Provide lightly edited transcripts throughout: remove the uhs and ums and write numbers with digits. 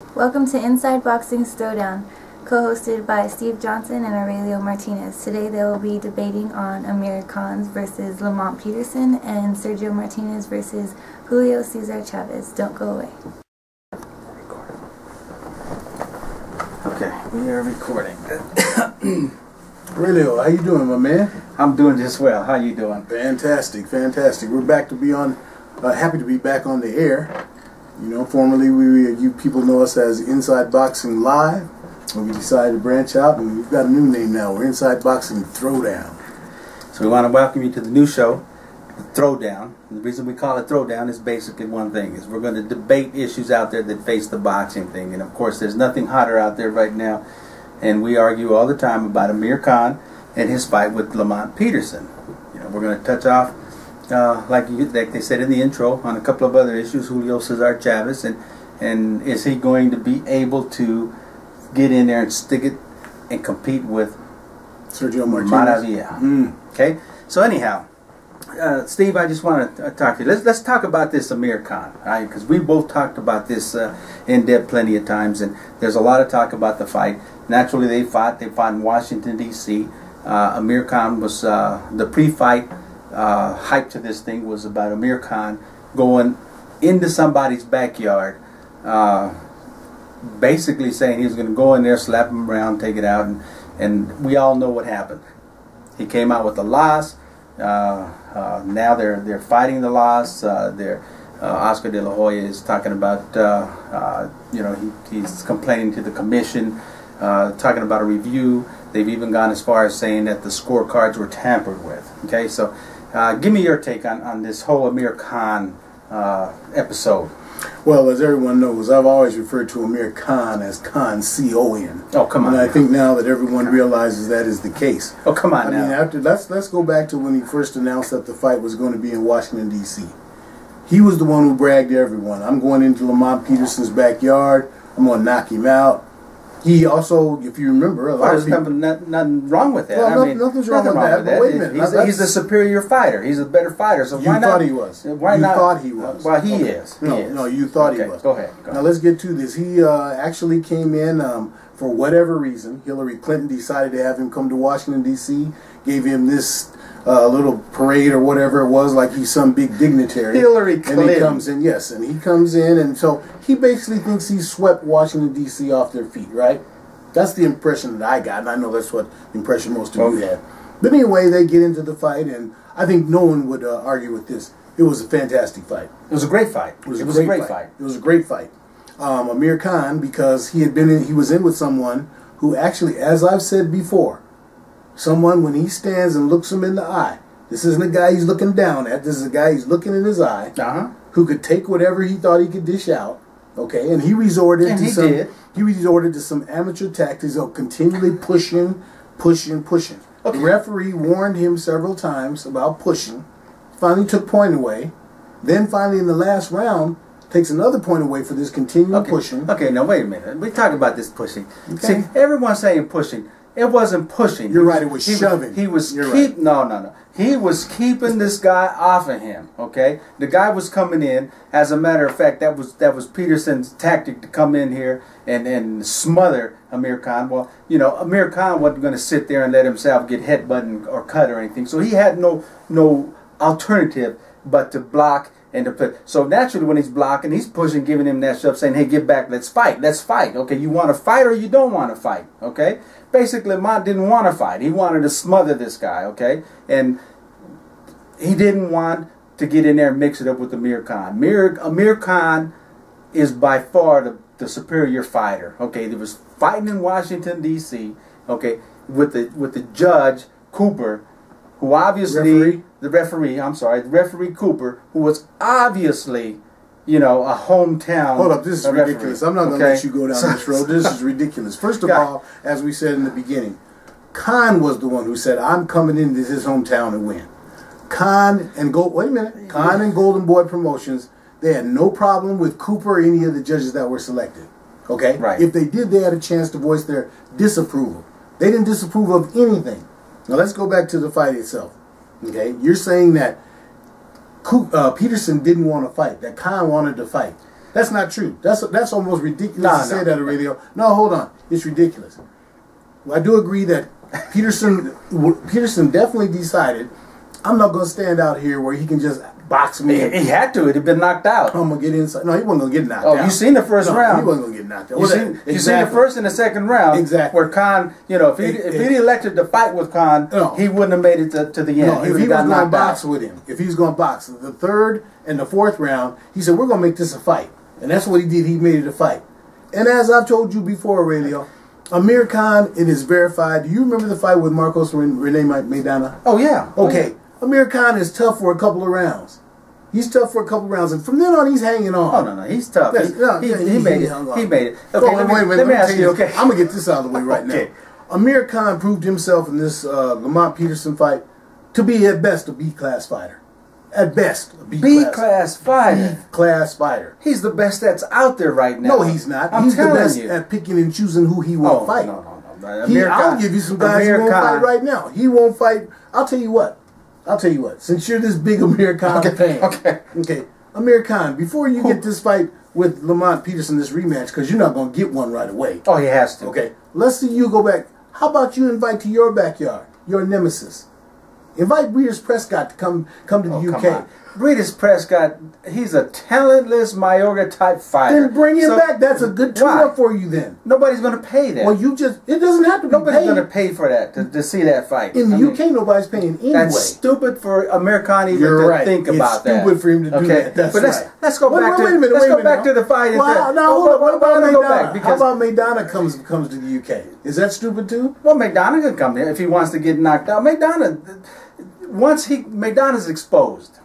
Welcome to Inside Boxing's Throwdown, co-hosted by Steve Johnson and Aurelio Martinez. Today they will be debating on Amir Khan versus Lamont Peterson and Sergio Martinez versus Julio Cesar Chavez. Don't go away. Okay, we are recording. Aurelio, how you doing, my man? I'm doing just well. How you doing? Fantastic, fantastic. We're back to be on, happy to be back on the air. You know, formerly you people know us as Inside Boxing Live, but we decided to branch out, and we've got a new name now. We're Inside Boxing Throwdown. So we want to welcome you to the new show, Throwdown. The reason we call it Throwdown is basically one thing, is we're going to debate issues out there that face the boxing thing. And of course, there's nothing hotter out there right now, and we argue all the time about Amir Khan and his fight with Lamont Peterson. You know, we're going to touch off, like they said in the intro, on a couple of other issues, Julio Cesar Chavez, and is he going to be able to get in there and stick it and compete with Sergio Martinez? Okay, so anyhow, Steve, I just want to talk to you. Let's talk about this Amir Khan, right? Because we both talked about this in depth plenty of times, and there's a lot of talk about the fight. Naturally, they fought in Washington D.C. Amir Khan was the pre-fight hype to this thing was about Amir Khan going into somebody's backyard, basically saying he was going to go in there, slap him around, take it out, and we all know what happened. He came out with a loss. Now they're fighting the loss. Oscar De La Hoya is talking about you know, he's complaining to the commission, talking about a review. They've even gone as far as saying that the scorecards were tampered with. Okay, so give me your take on this whole Amir Khan episode. Well, as everyone knows, I've always referred to Amir Khan as Khan, C-O-N. Oh, come on. And I think now that everyone realizes that is the case. Oh, come on now. I mean, let's go back to when he first announced that the fight was going to be in Washington, D.C. He was the one who bragged to everyone, I'm going into Lamont Peterson's backyard, I'm going to knock him out. He also, if you remember, there's nothing wrong with that. Well, I mean, nothing's wrong with that. But wait a minute, he's a superior fighter. He's a better fighter. So why not? You thought he was. Why you not? Thought he was. Well, he is. No, you thought he was. Go ahead. Now let's get to this. He actually came in for whatever reason. Hillary Clinton decided to have him come to Washington D.C. Gave him this little parade or whatever it was, like he's some big dignitary. Hillary Clinton. And he comes in, yes, and he comes in, and so he basically thinks he swept Washington D.C. off their feet, right? That's the impression that I got, and I know that's what impression most of you had. But anyway, they get into the fight, and I think no one would argue with this. It was a fantastic fight. It was a great fight. It was a great fight. It was a great fight. Amir Khan, because he was in with someone who actually, as I've said before, someone when he stands and looks him in the eye, this isn't a guy he's looking down at, this is a guy he's looking in his eye, who could take whatever he thought he could dish out. Okay, and he resorted to some amateur tactics of continually pushing. Okay. The referee warned him several times about pushing. Finally took point away. Then finally in the last round takes another point away for this continual pushing. Okay, now wait a minute. We talk about this pushing. Okay. See, everyone's saying pushing. It wasn't pushing. You're right. It was shoving. He was no. He was keeping this guy off of him. Okay, the guy was coming in. As a matter of fact, that was Peterson's tactic to come in here and smother Amir Khan. Well, you know, Amir Khan wasn't going to sit there and let himself get headbutted or cut or anything. So he had no alternative but to block and to put. So naturally, when he's blocking, he's pushing, giving him that shove, saying, "Hey, get back. Let's fight. Let's fight." Okay, you want to fight or you don't want to fight. Okay. Basically, Lamont didn't want to fight. He wanted to smother this guy, okay? And he didn't want to get in there and mix it up with Amir Khan. Amir Khan is by far the superior fighter, okay? There was fighting in Washington, D.C., okay, with the judge, Cooper, who obviously... The referee Cooper, who was obviously... You know, a hometown. Hold up, this is ridiculous. I'm not going to let you go down this road. This is ridiculous. First of all, as we said in the beginning, Khan was the one who said, I'm coming into his hometown to win. Khan and Golden Boy Promotions, they had no problem with Cooper or any of the judges that were selected. Okay? Right. If they did, they had a chance to voice their disapproval. They didn't disapprove of anything. Now let's go back to the fight itself. Okay? You're saying that Peterson didn't want to fight, that Khan wanted to fight. That's not true. That's almost ridiculous to say that, Aurelio. No, hold on. It's ridiculous. I do agree that Peterson definitely decided, I'm not going to stand out here where he can just box me. He had to. He'd have been knocked out. I'm going to get inside. No, he wasn't going to get knocked out. Oh, you seen the first round. He wasn't going to get knocked out. You seen the first and the second round. Exactly. Where Khan, if he'd elected to fight with Khan, he wouldn't have made it to the end. No, if he was going to box with him, if he was going to box, the third and the fourth round, he said, we're going to make this a fight. And that's what he did. He made it a fight. And as I've told you before, Aurelio, Amir Khan, it is verified. Do you remember the fight with Marcos Rene Maidana? Oh, yeah. Okay. Amir Khan is tough for a couple of rounds. He's tough for a couple of rounds. And from then on, he's hanging on. Oh, no. He's tough. He made it. He made it. Okay, let me ask you. Okay. I'm going to get this out of the way right now. Amir Khan proved himself in this Lamont Peterson fight to be, at best, a B-class fighter. At best, a B-class fighter. B-class fighter. He's the best that's out there right now. No, he's not. He's the best at picking and choosing who he won't fight. No. I'll give you some guys who won't fight right now. He won't fight. I'll tell you what. Since you're this big Amir Khan fan. Okay. Amir Khan, before you get this fight with Lamont Peterson, this rematch, because you're not going to get one right away. Oh, he has to. Okay. Let's see you go back. How about you invite to your backyard, your nemesis? Invite Breeders Prescott to come to the UK. Breeders Prescott, he's a talentless Mayorga type fighter. Then bring him back. That's a good tune-up for you then. Nobody's going to pay that. Well, it doesn't have to be Nobody's paid. going to pay for that, to see that fight. In the UK, nobody's paying anyway. That's stupid for Amir Khan even to think about that. It's stupid for him to do that. That's right. Let's go back to the fight. Well, now, hold on. What about Maidana? How about Maidana comes to the UK? Is that stupid too? Well, Maidana can come here if he wants to get knocked out. Maidana's exposed.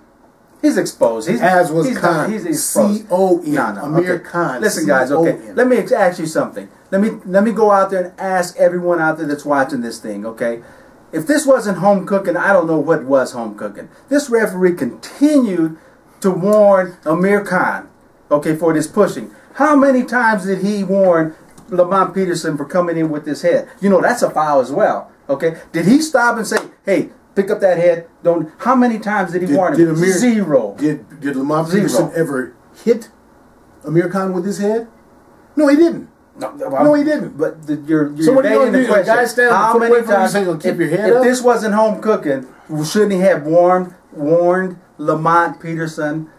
He's exposed. He's Khan. He's exposed. C-O-N. Amir Khan. Listen, guys. Okay, let me ask you something. Let me go out there and ask everyone out there that's watching this thing. Okay, if this wasn't home cooking, I don't know what was home cooking. This referee continued to warn Amir Khan. Okay, for this pushing. How many times did he warn Lamont Peterson for coming in with his head? That's a foul as well. Okay, did he stop and say, "Hey, pick up that head"? Don't. How many times did he warn him? Zero. Did Lamont Peterson ever hit Amir Khan with his head? No, he didn't. No, he didn't. But you're evading the question. How many times? If this wasn't home cooking, shouldn't he have warned Lamont Peterson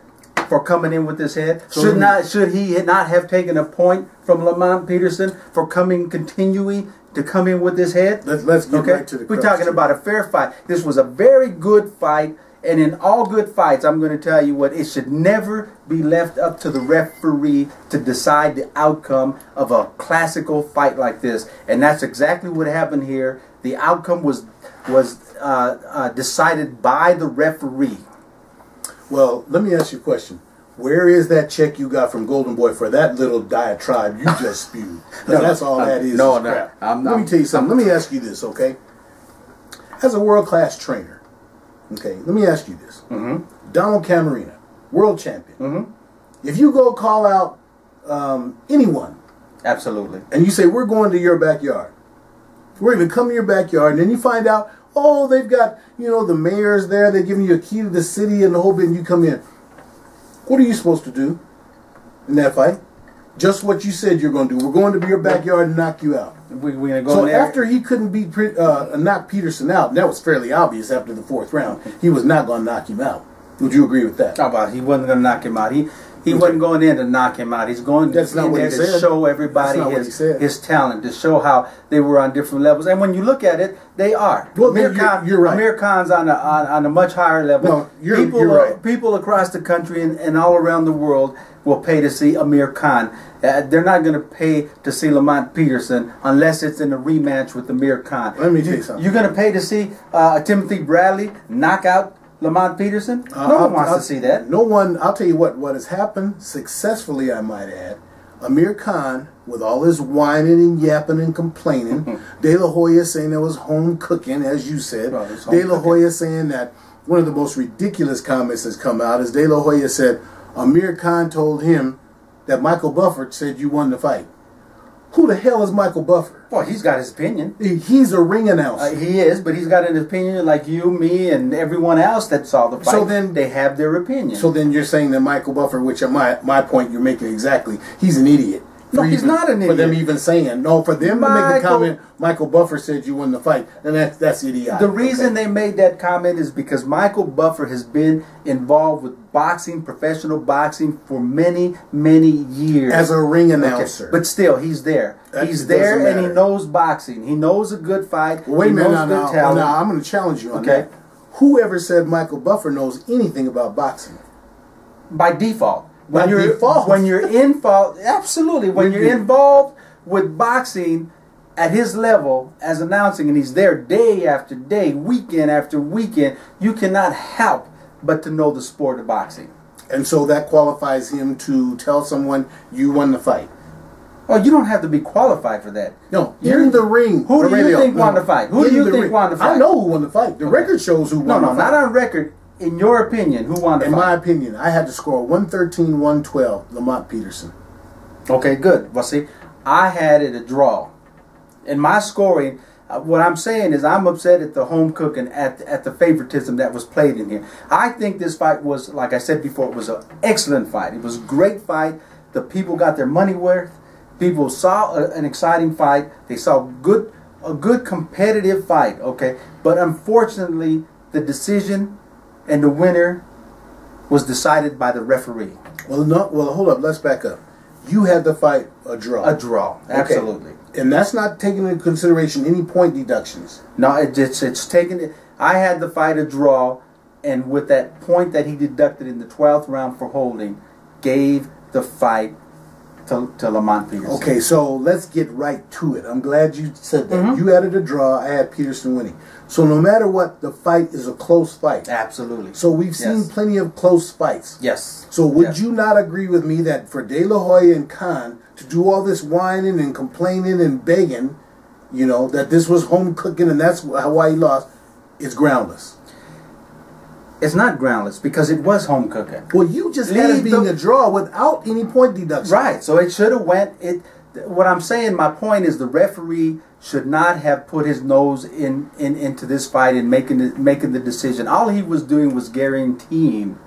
for coming in with his head? Should he not have taken a point from Lamont Peterson for continuing to come in with his head? Let's get right to the We're talking about a fair fight. This was a very good fight, and in all good fights, I'm going to tell you what, it should never be left up to the referee to decide the outcome of a classical fight like this. And that's exactly what happened here. The outcome was decided by the referee. Well, let me ask you a question. Where is that check you got from Golden Boy for that little diatribe you just spewed? That's all that is. No. Let me tell you something. Let me ask you this, okay? As a world-class trainer, okay, let me ask you this. Donald Camarena, world champion. If you go call out anyone. Absolutely. And you say, we're going to your backyard. We're going to come to your backyard, and then you find out, oh, they've got, the mayor's there. They're giving you a key to the city and the whole bit, and you come in. What are you supposed to do in that fight? Just what you said you're going to do. We're going to your backyard and knock you out. We're going to go so there. After he couldn't knock Peterson out, and that was fairly obvious after the fourth round, he was not going to knock him out. Would you agree with that? How about he wasn't going to knock him out? He wasn't going in to knock him out. He's going in there to show everybody his talent, to show how they were on different levels. And when you look at it, they are. Well, you're right. Amir Khan's on a much higher level. No, you're right. People across the country and all around the world will pay to see Amir Khan. They're not going to pay to see Lamont Peterson unless it's in a rematch with Amir Khan. Let me tell you something. You're going to pay to see Timothy Bradley knock out Lamont Peterson? No one wants to see that. No one. I'll tell you what has happened successfully, I might add. Amir Khan, with all his whining and yapping and complaining, De La Hoya saying there was home cooking, as you said. De La Hoya saying that one of the most ridiculous comments that's come out is De La Hoya said Amir Khan told him that Michael Buffett said you won the fight. Who the hell is Michael Buffer? Well, he's got his opinion. He's a ring announcer. He is, but he's got an opinion like you, me, and everyone else that saw the fight. So then they have their opinion. So then you're saying that Michael Buffer, which my point you're making exactly, he's an idiot. No, he's not an idiot. For them even saying, no, for them to make the comment, Michael Buffer said you won the fight, and that's idiotic. The reason they made that comment is because Michael Buffer has been involved with boxing, professional boxing, for many, many years. As a ring announcer. Okay. But still, he's there. He's there, and he knows boxing. He knows a good fight. Well, wait a minute, now, I'm going to challenge you on that. Whoever said Michael Buffer knows anything about boxing? By default. When you're involved, absolutely. When you're involved with boxing at his level as announcing, and he's there day after day, weekend after weekend, you cannot help but to know the sport of boxing. And so that qualifies him to tell someone you won the fight. Oh, you don't have to be qualified for that. No, in the ring. Who do you think won the fight? Who do you think won the fight? I know who won the fight. The record shows who won the fight. No, not on record. In your opinion, who won the fight? In my opinion, I had to score 113-112, Lamont Peterson. Okay, good. Well, see, I had it a draw. In my scoring, what I'm saying is I'm upset at the home cooking, at the favoritism that was played in here. I think this fight was, like I said before, it was an excellent fight. It was a great fight. The people got their money worth. People saw an exciting fight. They saw a good competitive fight, okay? But unfortunately, the decision and the winner was decided by the referee. Well, hold up. Let's back up. You had the fight a draw. A draw, absolutely. Okay. And that's not taking into consideration any point deductions. No, it's taking it. I had the fight a draw, and with that point that he deducted in the 12th round for holding, gave the fight to Lamont Peterson. Okay, so let's get right to it. I'm glad you said that. You had it a draw. I had Peterson winning. So no matter what, the fight is a close fight. Absolutely. So we've seen plenty of close fights. Yes. So would you not agree with me that for De La Hoya and Khan to do all this whining and complaining and begging, you know, that this was home cooking and that's why he lost, is groundless? It's not groundless because it was home cooking. Well, you just had it being a draw without any point deduction. Right. So it should have went. What I'm saying, my point is, the referee should not have put his nose into this fight and making the decision. All he was doing was guaranteeing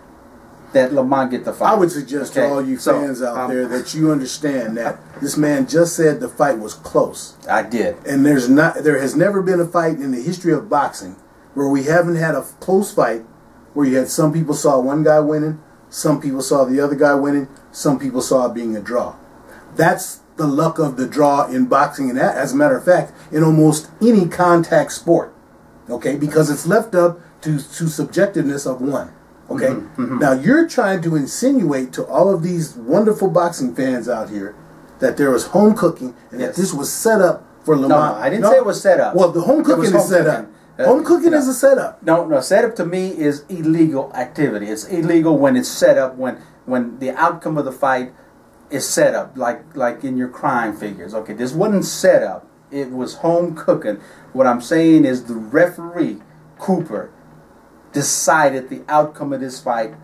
that Lamont get the fight. I would suggest to all you fans out there that you understand that this man just said the fight was close. I did. And there has never been a fight in the history of boxing where we haven't had a close fight where you had some people saw one guy winning, some people saw the other guy winning, some people saw it being a draw. That's the luck of the draw in boxing, and as a matter of fact, in almost any contact sport, okay, because it's left up to subjectiveness of one, okay? Now, you're trying to insinuate to all of these wonderful boxing fans out here that there was home cooking and that this was set up for Lamont. No, I didn't say it was set up. Well, the home cooking is set up. Home cooking is a setup. No, setup to me is illegal activity. It's illegal when it's set up, when the outcome of the fight is set up, like in your crime figures. Okay, this wasn't set up. It was home cooking. What I'm saying is the referee, Cooper, decided the outcome of this fight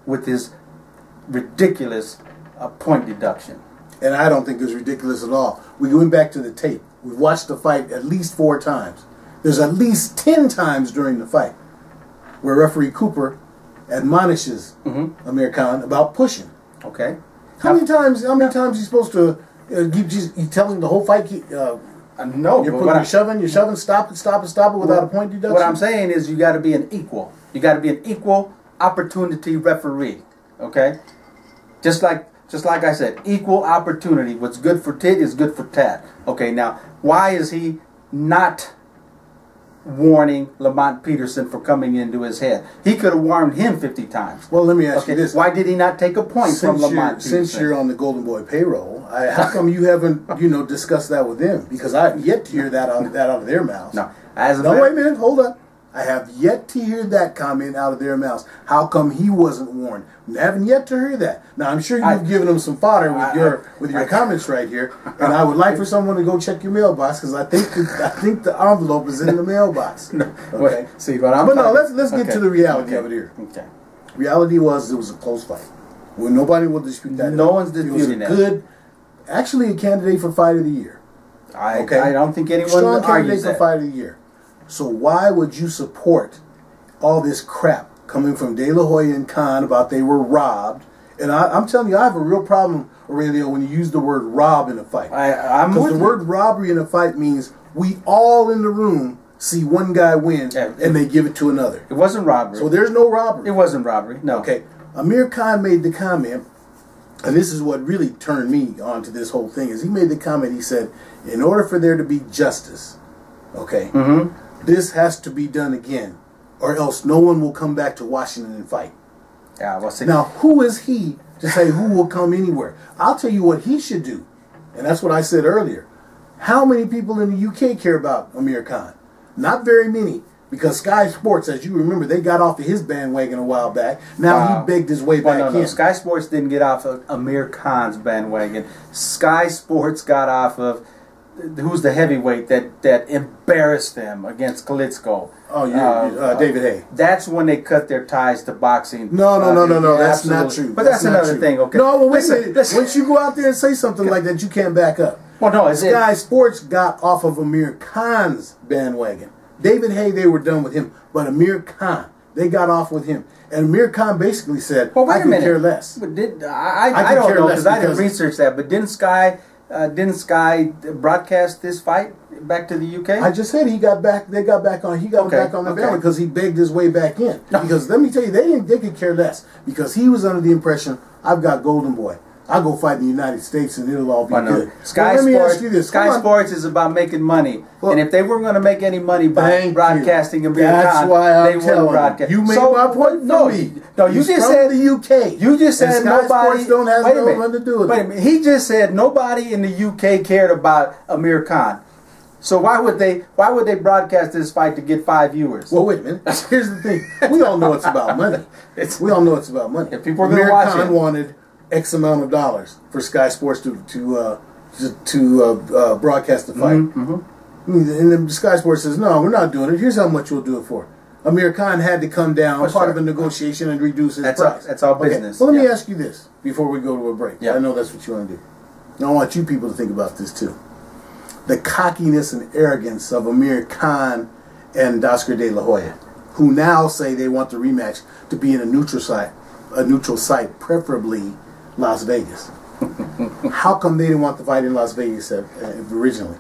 with his ridiculous point deduction. And I don't think it was ridiculous at all. We went back to the tape. We watched the fight at least 4 times. There's at least 10 times during the fight where referee Cooper admonishes Amir Khan about pushing. Okay. How many times you supposed to you telling the whole fight? No, you're shoving, stop it without a point deduction. What I'm saying is you got to be an equal. You got to be an equal opportunity referee. Okay. Just like I said, equal opportunity. What's good for tit is good for tat. Okay. Now, why is he not warning Lamont Peterson for coming into his head? He could have warned him 50 times. Well, let me ask you this. Why did he not take a point from Lamont Peterson? Since you're on the Golden Boy payroll, how come you haven't, discussed that with them? Because I have yet to hear that out of their mouths. No. Wait a minute. Hold up. I have yet to hear that comment out of their mouths. How come he wasn't warned? I haven't yet to hear that. Now, I'm sure you've given them some fodder with your comments right here, and I would like for someone to go check your mailbox because I think the envelope is in the mailbox. Okay. See, let's get to the reality of it here. Okay. Reality was it was a close fight. Well, nobody will dispute that. No one's disputing that. It was a good actually a candidate for Fight of the Year. I don't think anyone Strong candidate argues for that. Fight of the Year. So why would you support all this crap coming from De La Hoya and Khan about they were robbed? And I'm telling you, I have a real problem, Aurelio, when you use the word rob in a fight. Because the word robbery in a fight means we all in the room see one guy win and they give it to another. It wasn't robbery. So there's no robbery. It wasn't robbery, no. Okay. Amir Khan made the comment, and this is what really turned me on to this whole thing, is he made the comment, he said, in order for there to be justice, okay, this has to be done again, or else no one will come back to Washington and fight. Yeah, well, see. Now, who is he to say who will come anywhere? I'll tell you what he should do, and that's what I said earlier. How many people in the UK care about Amir Khan? Not very many, because Sky Sports, as you remember, they got off of his bandwagon a while back. Now he begged his way back in. Sky Sports didn't get off of Amir Khan's bandwagon. Sky Sports got off of who's the heavyweight that embarrassed them against Klitschko. Oh, yeah, David Hay. That's when they cut their ties to boxing. No, that's not true. But that's another thing, okay? No, well, wait a minute. Once you go out there and say something like that, you can't back up. Well, no, Sky Sports got off of Amir Khan's bandwagon. David Hay, they were done with him. But Amir Khan, they got off with him. And Amir Khan basically said, well, wait I could care less. But I don't know, because I didn't research that. But didn't Sky broadcast this fight back to the UK? I just said he got back. They got back on. He got back on the bandwagon because he begged his way back in. Because let me tell you, they could care less, because he was under the impression, I've got Golden Boy. I'll go fight in the United States and it'll all be good. Sky Sports is about making money. Well, and if they weren't going to make any money by broadcasting Amir Khan, they wouldn't broadcast. You made my point for me. No, you just said the UK. You just said nobody. Don't have nothing to do with it. Wait a minute. He just said nobody in the UK cared about Amir Khan. So why would they broadcast this fight to get 5 viewers? Well, wait a minute. Here's the thing. We all know it's about money. We all know it's about money. If people are going to watch it. Amir Khan wanted X amount of dollars for Sky Sports to broadcast the fight. And then Sky Sports says, no, we're not doing it. Here's how much we'll do it for. Amir Khan had to come down, part of a negotiation, and reduce his price. That's all business. Well, let me ask you this before we go to a break. Yeah. I know that's what you want to do. And I want you people to think about this too. The cockiness and arrogance of Amir Khan and Oscar De La Hoya, who now say they want the rematch to be in a neutral site, preferably Las Vegas. How come they didn't want the fight in Las Vegas originally?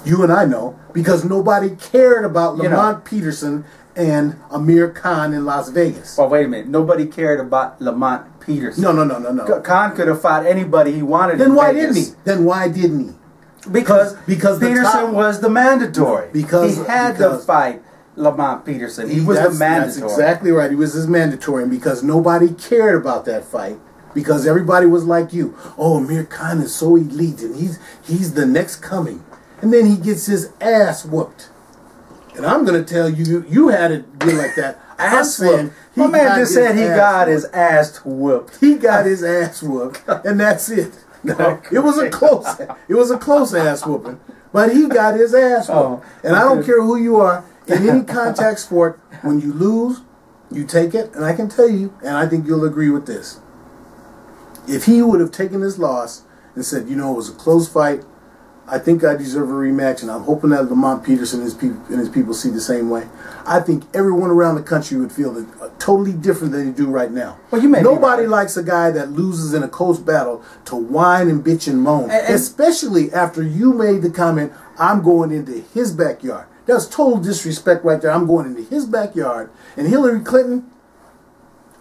You and I know, because nobody cared about Lamont Peterson and Amir Khan in Las Vegas. Well, wait a minute. Nobody cared about Lamont Peterson. No. Khan could have fought anybody he wanted. Then why didn't he? Because Peterson was the mandatory. Because he had to fight Lamont Peterson. He was the mandatory. That's exactly right. He was his mandatory, and because nobody cared about that fight, because everybody was like you. Oh, Amir Khan is so elite, and he's the next coming. And then he gets his ass whooped. And I'm going to tell you, you had it good like that. Ass whooped. My man just said he got his ass whooped. He got his ass whooped, and that's it. No, it was a close ass whooping, but he got his ass whooped. And I don't care who you are in any contact sport. When you lose, you take it, and I can tell you, and I think you'll agree with this. If he would have taken his loss and said, you know, it was a close fight, I think I deserve a rematch, and I'm hoping that Lamont Peterson and his people see the same way. I think everyone around the country would feel totally different than they do right now. Well, nobody likes a guy that loses in a close battle to whine and bitch and moan, especially after you made the comment, I'm going into his backyard. That's total disrespect right there. I'm going into his backyard. And Hillary Clinton,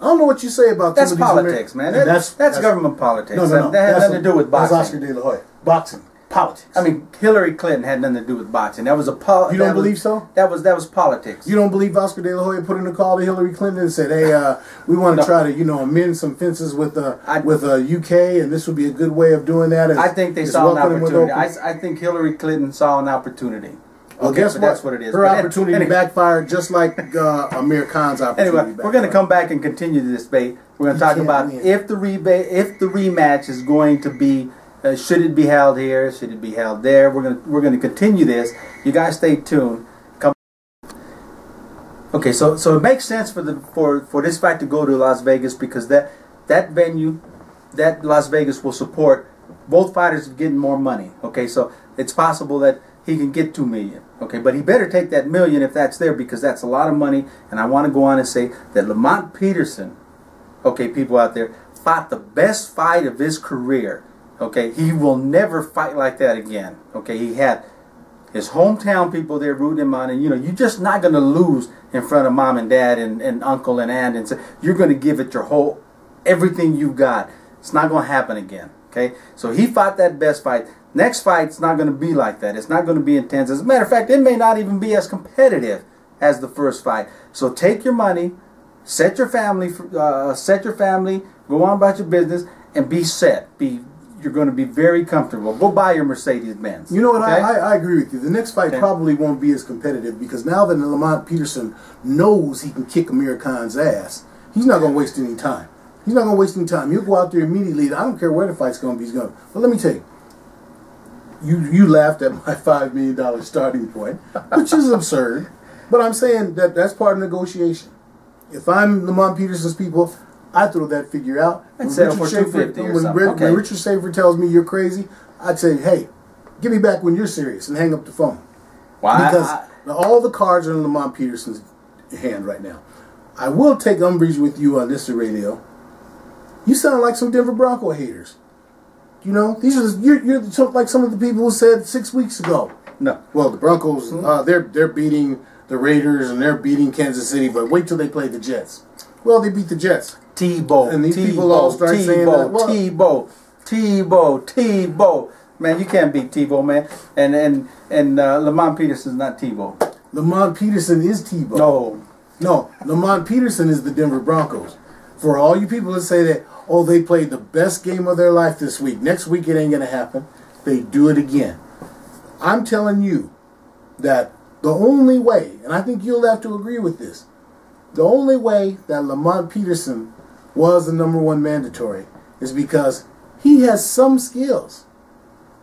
I don't know what you say about that's politics, man. That's government politics. No. That had nothing to do with boxing. That's Oscar De La Hoya. Boxing. Politics. I mean, Hillary Clinton had nothing to do with boxing. That was You don't believe so? That was politics. You don't believe Oscar De La Hoya put in a call to Hillary Clinton and said, "Hey, we want to try to, amend some fences with UK, and this would be a good way of doing that." I think they saw an opportunity. I think Hillary Clinton saw an opportunity. Well, guess what? That's what it is. Her opportunity backfired just like Amir Khan's opportunity. Anyway, we're going to come back and continue this debate. We're going to talk about if the rematch is going to be. Should it be held here? Should it be held there? We're going to continue this. You guys stay tuned. Okay, so it makes sense for this fight to go to Las Vegas because that venue, that Las Vegas will support both fighters are getting more money. Okay, so it's possible that he can get $2 million. Okay, but he better take that $1 million if that's there, because that's a lot of money. And I want to go on and say that Lamont Peterson, okay, people out there, fought the best fight of his career. Okay, he will never fight like that again. Okay, he had his hometown people there rooting him on, and you know, you're just not going to lose in front of mom and dad and uncle and aunt, and so you're going to give it your everything you've got. It's not going to happen again. Okay, so he fought that best fight. Next fight's not going to be like that. It's not going to be intense. As a matter of fact, it may not even be as competitive as the first fight. So take your money, set your family, go on about your business, and be set. You're going to be very comfortable. Go buy your Mercedes-Benz. You know what? Okay? I agree with you. The next fight probably won't be as competitive, because now that Lamont Peterson knows he can kick Amir Khan's ass, he's not going to waste any time. He's not going to waste any time. He'll go out there immediately. I don't care where the fight's going to be. He's going to. But let me tell you, you laughed at my $5 million starting point, which is absurd. But I'm saying that that's part of negotiation. If I'm Lamont Peterson's people, I throw that figure out. I'd settle for $250 or something. When Richard Schaefer tells me you're crazy, I'd say, hey, give me back when you're serious, and hang up the phone. Why? Because all the cards are in Lamont Peterson's hand right now. I will take umbrage with you on this, Aurelio. You sound like some Denver Bronco haters. You know, you're like some of the people who said 6 weeks ago. No. Well, the Broncos, they're beating the Raiders and they're beating Kansas City, but wait till they play the Jets. Well, they beat the Jets. Tebow. And these people all start saying that. Well, Tebow. Man, you can't beat Tebow, man. And Lamont Peterson's not Tebow. Lamont Peterson is Tebow. No, Lamont Peterson is the Denver Broncos. For all you people that say that, oh, they played the best game of their life this week, next week it ain't going to happen, they do it again. I'm telling you that the only way, and I think you'll have to agree with this, the only way that Lamont Peterson was the #1 mandatory is because he has some skills.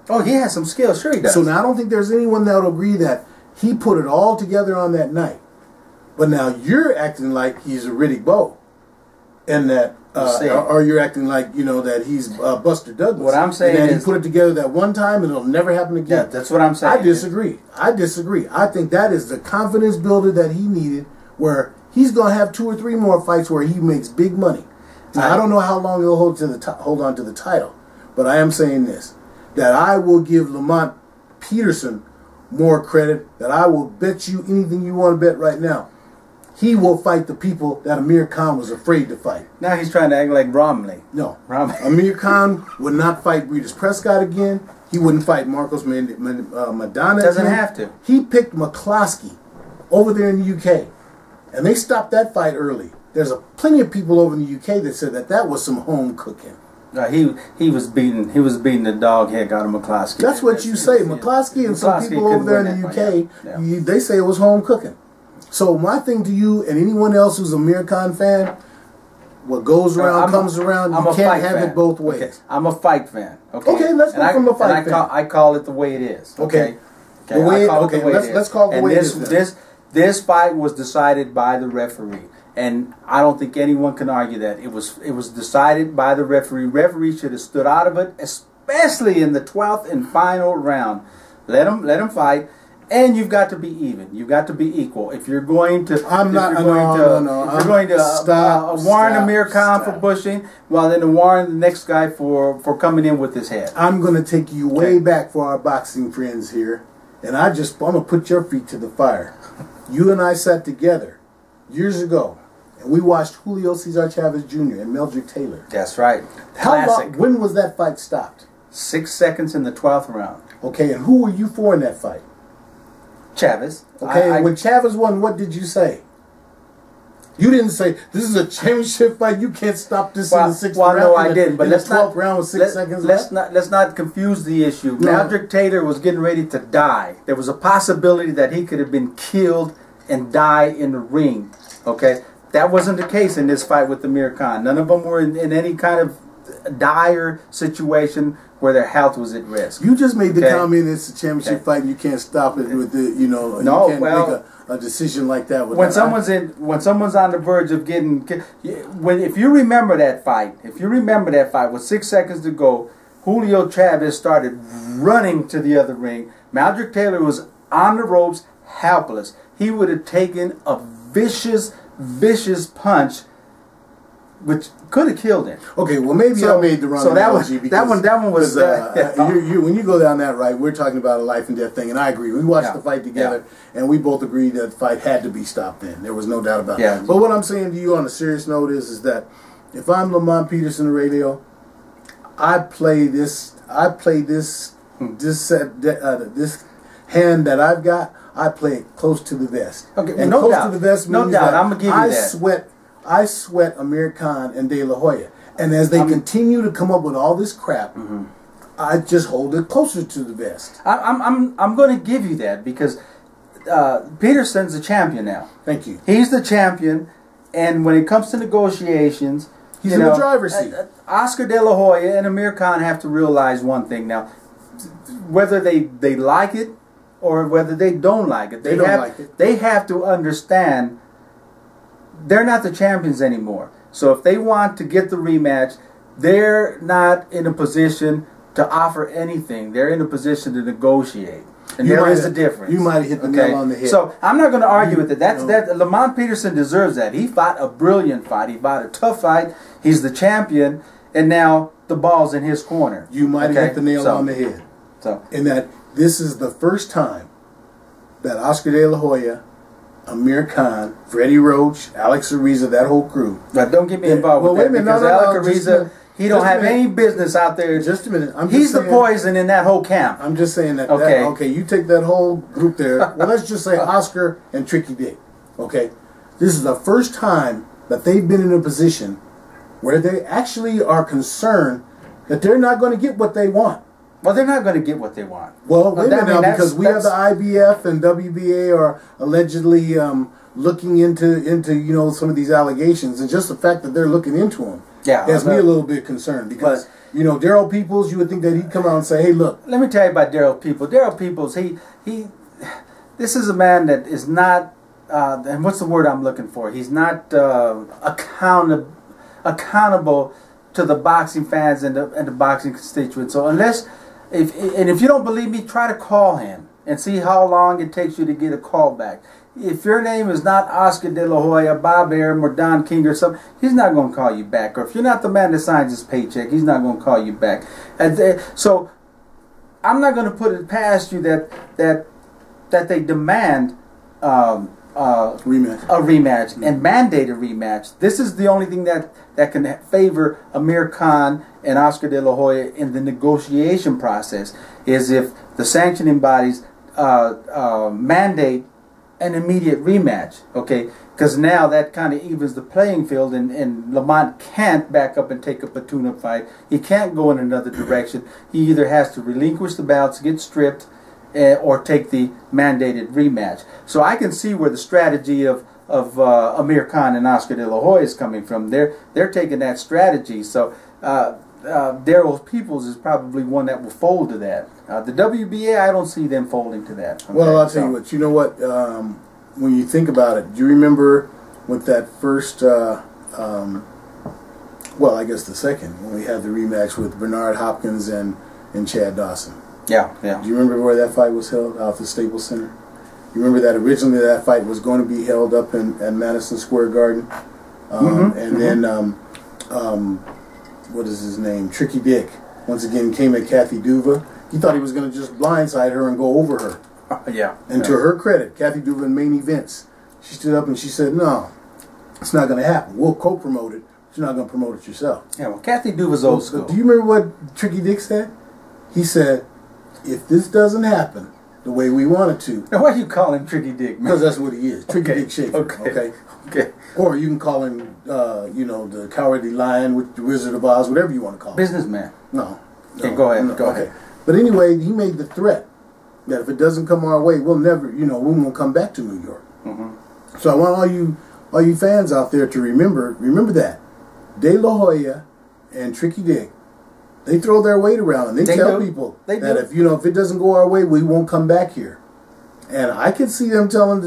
Oh, he has some skills. Sure he does. So now I don't think there's anyone that will agree that he put it all together on that night. But now you're acting like he's a Riddick Bowe. And that, or you're acting like, you know, that he's Buster Douglas. What I'm saying is, he put it together that one time and it'll never happen again. Yeah, that's what I'm saying. I disagree. I think that is the confidence builder that he needed, where he's going to have 2 or 3 more fights where he makes big money. Now, I don't know how long he'll hold on to the title, but I am saying this, that I will give Lamont Peterson more credit, that I will bet you anything you want to bet right now. He will fight the people that Amir Khan was afraid to fight. Now he's trying to act like Romney. No. Romney. Amir Khan would not fight Breeders' Prescott again. He wouldn't fight Marcos Madonna Doesn't again. have to. He picked McCloskey over there in the UK. And they stopped that fight early. There's plenty of people over in the UK that said that was some home cooking. He was beating the dog head out of McCloskey. That's what you say. McCloskey and some people over there in the UK, they say it was home cooking. So my thing to you and anyone else who's a Amir Khan fan, what goes around comes around. You can't have it both ways. Okay. I'm a fight fan. Okay, let's go from a fight fan. I call it the way it is. Okay. Let's call it the way it is. This fight was decided by the referee, and I don't think anyone can argue that it was decided by the referee. Referee should have stood out of it, especially in the 12th and final round. Let him fight. And you've got to be even. You've got to be equal. If you're going to, warn Amir Khan for pushing, well, then warn the next guy for coming in with his head. I'm going to take you way back for our boxing friends here, and I'm going to put your feet to the fire. You and I sat together years ago, and we watched Julio Cesar Chavez Jr. and Meldrick Taylor. That's right. Classic. When was that fight stopped? 6 seconds in the 12th round. Okay, and who were you for in that fight? Chavez. Okay, when Chavez won, what did you say? You didn't say, this is a championship fight, you can't stop this in the 6th round. Well, no, I didn't. But let's not, round with 6 seconds let's not confuse the issue. No. Meldrick Taylor was getting ready to die. There was a possibility that he could have been killed and die in the ring. Okay? That wasn't the case in this fight with Amir Khan. None of them were in any kind of dire situation where their health was at risk. You just made the comment it's a championship fight and you can't stop it with the, you know, you can't make a decision like that. When someone's on the verge of getting, if you remember that fight with 6 seconds to go, Julio Chavez started running to the other ring. Maldrick Taylor was on the ropes, helpless. He would have taken a vicious punch, which could have killed him. Okay, well maybe I made the wrong analogy. That one was when you go down that right, we're talking about a life and death thing, and I agree. We watched the fight together, and we both agreed that the fight had to be stopped then. There was no doubt about it. But what I'm saying to you on a serious note is that if I'm Lamont Peterson Aurelio, I play this hand that I've got. I play it close to the vest. Okay, and no close doubt. to the vest means no doubt. that I'm gonna give you that. I sweat Amir Khan and De La Hoya, and as they continue to come up with all this crap, I just hold it closer to the vest. I'm going to give you that because Peterson's a champion now. Thank you. He's the champion, and when it comes to negotiations, he's in the driver's seat. Oscar De La Hoya and Amir Khan have to realize one thing now: whether they like it or whether they don't like it, they have to understand they're not the champions anymore. So if they want to get the rematch, they're not in a position to offer anything. They're in a position to negotiate. And there is a difference. You might have hit the nail on the head. So I'm not going to argue with it. That Lamont Peterson deserves that. He fought a brilliant fight. He fought a tough fight. He's the champion, and now the ball's in his corner. You might have hit the nail on the head. In that this is the first time that Oscar De La Hoya, Amir Khan, Freddie Roach, Alex Ariza, that whole crew. But don't get me involved with that because Alex Ariza, he don't have any business out there. Just a minute. He's the poison in that whole camp. I'm just saying that. Okay, you take that whole group there. Well, let's just say Oscar and Tricky Dick. Okay, this is the first time that they've been in a position where they actually are concerned that they're not going to get what they want. Well, they're not going to get what they want. Well, wait a minute now, because we have the IBF and WBA are allegedly looking into some of these allegations, and just the fact that they're looking into them has me a little bit concerned because Daryl Peoples, you would think that he'd come out and say, "Hey, look." Let me tell you about Daryl Peoples. Daryl Peoples, this is a man that is not, and what's the word I'm looking for? He's not accountable to the boxing fans and the boxing constituents. So if you don't believe me, try to call him and see how long it takes you to get a call back. If your name is not Oscar De La Hoya, Bob Arum, or Don King or something, he's not going to call you back. Or if you're not the man that signs his paycheck, he's not going to call you back. So I'm not going to put it past you that they demand a rematch and mandate a rematch. This is the only thing that can favor Amir Khan and Oscar De La Hoya in the negotiation process is if the sanctioning bodies mandate an immediate rematch, okay? Because now that kind of evens the playing field, and Lamont can't back up and take a tune-up fight. He can't go in another direction. He either has to relinquish the bouts, get stripped, or take the mandated rematch. So I can see where the strategy of Amir Khan and Oscar De La Hoya is coming from. They're taking that strategy. So Daryl Peoples is probably one that will fold to that. The WBA, I don't see them folding to that. Okay? Well, I'll tell you what. You know what? When you think about it, do you remember with that first? Well, I guess the second when we had the rematch with Bernard Hopkins and Chad Dawson. Yeah. Do you remember where that fight was held? Out the Staples Center. You remember that originally that fight was going to be held up in Madison Square Garden, and then what is his name? Tricky Dick once again came at Kathy Duva. He thought he was going to just blindside her and go over her. And to her credit, Kathy Duva in main events, she stood up and she said, "No, it's not going to happen. We'll co-promote it. But you're not going to promote it yourself." Yeah, well, Kathy Duva's old school. Do you remember what Tricky Dick said? He said, "If this doesn't happen the way we want it to." Now, why do you call him Tricky Dick, man? Because that's what he is. Tricky Dick Schaefer. Okay. Or you can call him, the Cowardly Lion, with the Wizard of Oz, whatever you want to call him. Businessman. No. Okay, go ahead. Go ahead. But anyway, he made the threat that if it doesn't come our way, we'll never, we won't come back to New York. So I want all you fans out there to remember that De La Hoya and Tricky Dick, they throw their weight around and they tell people that if it doesn't go our way, we won't come back here. And I can see them telling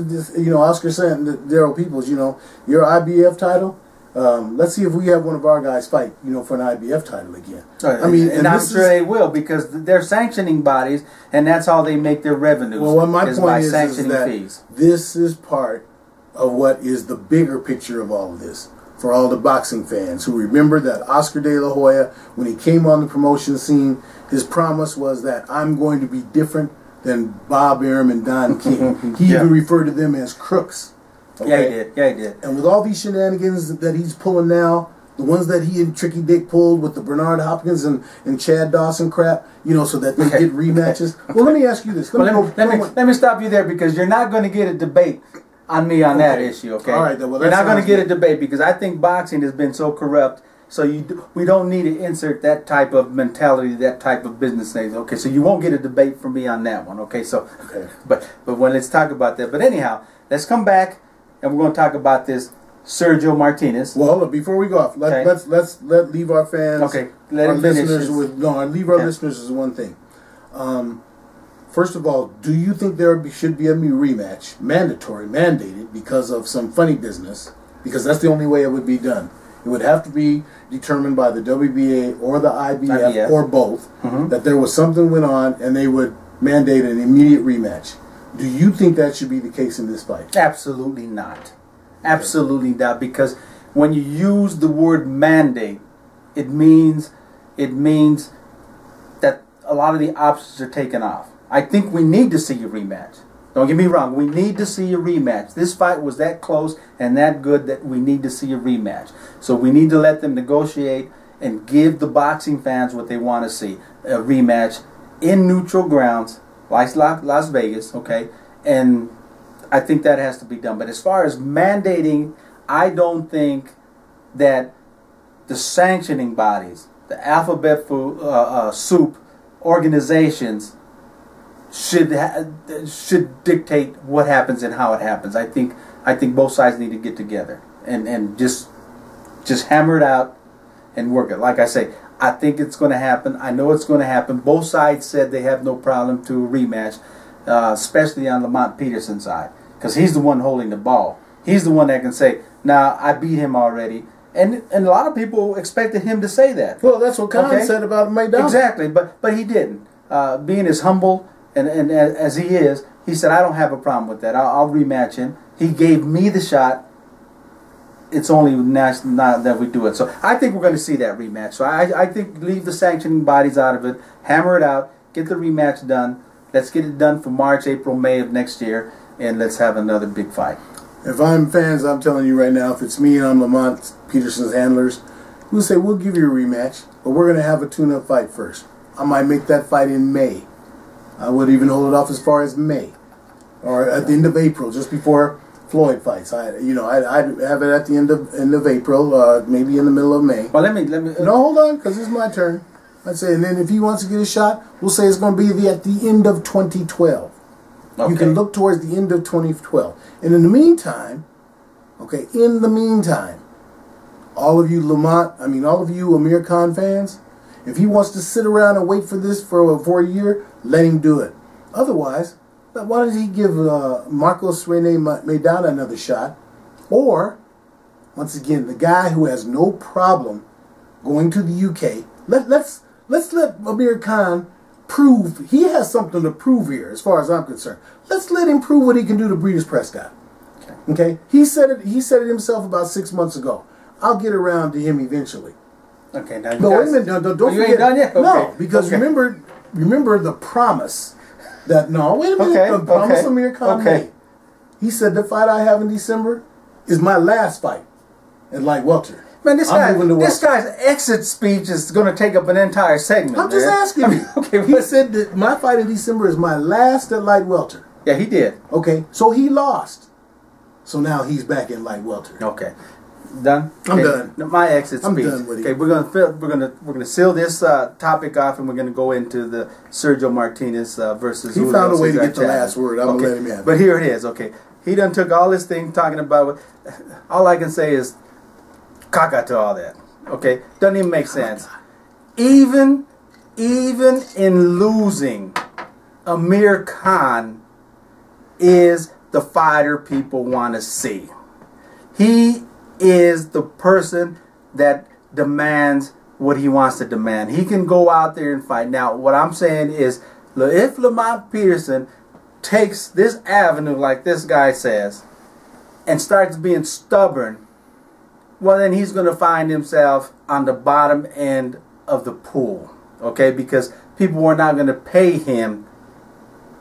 Oscar saying to Daryl Peoples, your IBF title, let's see if we have one of our guys fight, for an IBF title again. Right. I mean, and I'm sure they will, because they're sanctioning bodies, and that's how they make their revenues. Well, what my point is that fees. This is part of what is the bigger picture of all of this. For all the boxing fans who remember that Oscar De La Hoya, when he came on the promotion scene, his promise was that I'm going to be different than Bob Arum and Don King. He even referred to them as crooks. Okay? Yeah, he did. Yeah, he did. And with all these shenanigans that he's pulling now, the ones that he and Tricky Dick pulled with the Bernard Hopkins and Chad Dawson crap, so that they get rematches. Well, let me ask you this. Let me stop you there, because you're not going to get a debate on me on that issue, okay? All right, then. Well, you're not going to get a debate, because I think boxing has been so corrupt. So we don't need to insert that type of mentality, that type of business things. Okay, so you won't get a debate from me on that one. Okay, so but when let's talk about that. But anyhow, let's come back and we're going to talk about this Sergio Martinez. Well, hold on, before we go off, let's leave our fans, let our him finish listeners leave our listeners with one thing. First of all, do you think should be a rematch, mandated, because of some funny business? Because that's the only way it would be done. It would have to be determined by the WBA or the IBF or both that there was something went on, and they would mandate an immediate rematch. Do you think that should be the case in this fight? Absolutely not. Absolutely not. Because when you use the word mandate, it means that a lot of the options are taken off. I think we need to see a rematch. Don't get me wrong. We need to see a rematch. This fight was that close and that good that we need to see a rematch. So we need to let them negotiate and give the boxing fans what they want to see. A rematch in neutral grounds, like Las Vegas, okay? And I think that has to be done. But as far as mandating, I don't think that the sanctioning bodies, the alphabet soup organizations, should dictate what happens and how it happens. I think both sides need to get together and just hammer it out and work it. Like I say, I think it's going to happen. I know it's going to happen. Both sides said they have no problem to a rematch, especially on Lamont Peterson's side, because he's the one holding the ball. He's the one that can say, "Nah, I beat him already." And a lot of people expected him to say that. Well, that's what Khan said about Maidana. Exactly, but he didn't. Being as humble and as he is, he said, "I don't have a problem with that. I'll rematch him. He gave me the shot. It's only now that we do it." So I think we're going to see that rematch. So I think leave the sanctioning bodies out of it. Hammer it out. Get the rematch done. Let's get it done for March, April, May of next year. And let's have another big fight. If I'm fans, I'm telling you right now, if it's me and I'm Lamont Peterson's handlers, we'll say, we'll give you a rematch, but we're going to have a tune-up fight first. I might make that fight in May. I would even hold it off as far as May, or at the end of April, just before Floyd fights. I'd have it at the end of April, maybe in the middle of May. Well, let me. No, hold on, because it's my turn. I'd say, and then if he wants to get a shot, we'll say it's going to be at the end of 2012. Okay. You can look towards the end of 2012. And in the meantime, all of you all of you Amir Khan fans, if he wants to sit around and wait for this for a year, let him do it. Otherwise, why doesn't he give Marcos Rene Maidana another shot? Or, once again, the guy who has no problem going to the UK, let's let Amir Khan prove he has something to prove here, as far as I'm concerned. Let's let him prove what he can do to Breeders' Prescott. Okay? He said it himself about 6 months ago. I'll get around to him eventually. Okay, now no, wait a minute. No, don't forget. You ain't done yet? Okay. No, because remember the promise that wait a minute. The promise Amir Khan made. He said the fight I have in December is my last fight at light welter. Man, this guy's exit speech is going to take up an entire segment. I'm just asking you. Okay, he said that my fight in December is my last at light welter. Yeah, he did. Okay, so he lost. So now he's back in light welter. Okay, done. I'm done. My exit speech. I'm done with it. Okay, we're gonna seal this topic off, and we're gonna go into the Sergio Martinez versus. He found a way to get the last word. I'm gonna let him have it. But here it is. Okay, he done took all this thing talking about. All I can say is, caca to all that. Okay, doesn't even make sense. Even in losing, Amir Khan is the fighter people want to see. He is the person that demands what he wants to demand. He can go out there and fight. Now, what I'm saying is, if Lamont Peterson takes this avenue, like this guy says, and starts being stubborn, well, then he's going to find himself on the bottom end of the pool, okay? Because people are not going to pay him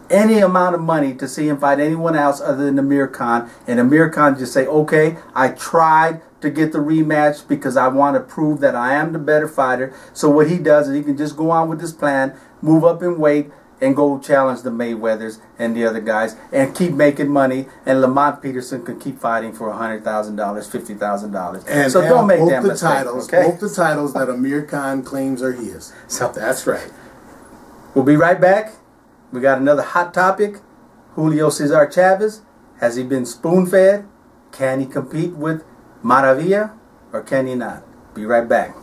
any amount of money to see him fight anyone else other than Amir Khan. And Amir Khan just say, okay, I tried to get the rematch because I want to prove that I am the better fighter. So what he does is he can just go on with his plan, move up in weight, and go challenge the Mayweathers and the other guys and keep making money. And Lamont Peterson can keep fighting for $100,000, $50,000. And so don't make that both the mistake, titles, okay? both the titles that Amir Khan claims are his. So that's right. We'll be right back. We got another hot topic. Julio Cesar Chavez. Has he been spoon-fed? Can he compete with Maravilla or can he not? Be right back.